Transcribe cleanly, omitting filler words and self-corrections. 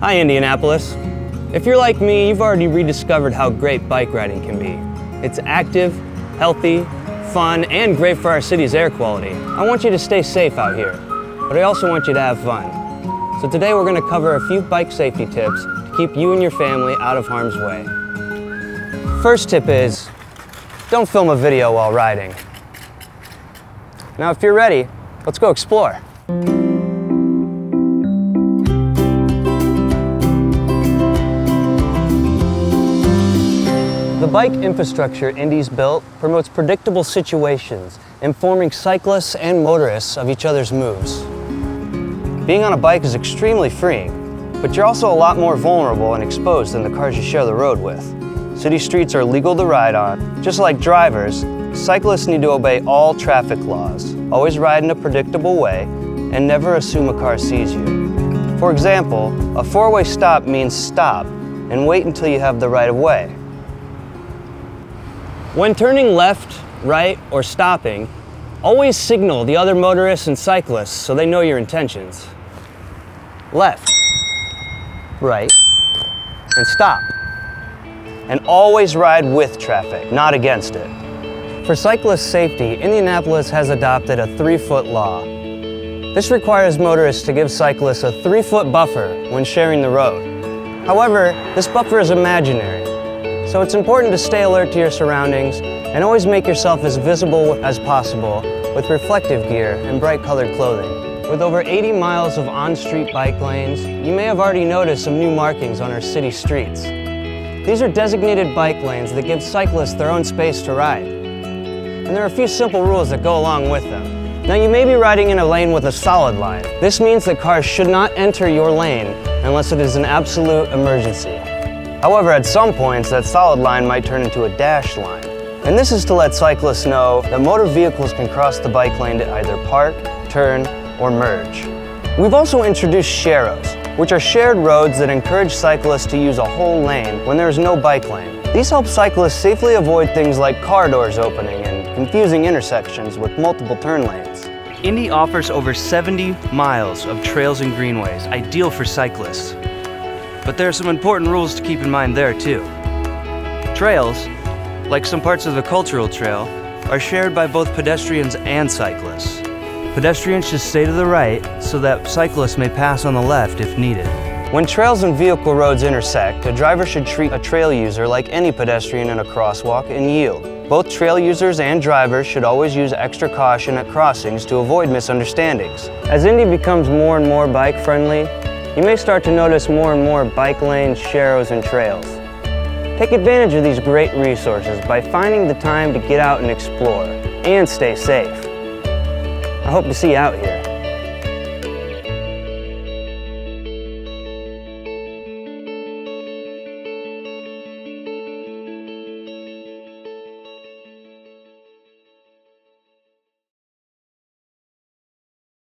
Hi, Indianapolis. If you're like me, you've already rediscovered how great bike riding can be. It's active, healthy, fun, and great for our city's air quality. I want you to stay safe out here, but I also want you to have fun. So today we're going to cover a few bike safety tips to keep you and your family out of harm's way. First tip is, don't film a video while riding. Now if you're ready, let's go explore. The bike infrastructure Indy's built promotes predictable situations, informing cyclists and motorists of each other's moves. Being on a bike is extremely freeing, but you're also a lot more vulnerable and exposed than the cars you share the road with. City streets are legal to ride on. Just like drivers, cyclists need to obey all traffic laws, always ride in a predictable way, and never assume a car sees you. For example, a four-way stop means stop and wait until you have the right of way. When turning left, right, or stopping, always signal the other motorists and cyclists so they know your intentions. Left, right, and stop. And always ride with traffic, not against it. For cyclist safety, Indianapolis has adopted a 3-foot law. This requires motorists to give cyclists a 3-foot buffer when sharing the road. However, this buffer is imaginary. So it's important to stay alert to your surroundings and always make yourself as visible as possible with reflective gear and bright colored clothing. With over 80 miles of on-street bike lanes, you may have already noticed some new markings on our city streets. These are designated bike lanes that give cyclists their own space to ride. And there are a few simple rules that go along with them. Now you may be riding in a lane with a solid line. This means that cars should not enter your lane unless it is an absolute emergency. However, at some points, that solid line might turn into a dashed line. And this is to let cyclists know that motor vehicles can cross the bike lane to either park, turn, or merge. We've also introduced sharrows, which are shared roads that encourage cyclists to use a whole lane when there is no bike lane. These help cyclists safely avoid things like car doors opening and confusing intersections with multiple turn lanes. Indy offers over 70 miles of trails and greenways, ideal for cyclists. But there are some important rules to keep in mind there too. Trails, like some parts of the cultural trail, are shared by both pedestrians and cyclists. Pedestrians should stay to the right so that cyclists may pass on the left if needed. When trails and vehicle roads intersect, a driver should treat a trail user like any pedestrian in a crosswalk and yield. Both trail users and drivers should always use extra caution at crossings to avoid misunderstandings. As Indy becomes more and more bike-friendly, you may start to notice more and more bike lanes, sharrows, and trails. Take advantage of these great resources by finding the time to get out and explore, and stay safe. I hope to see you out here.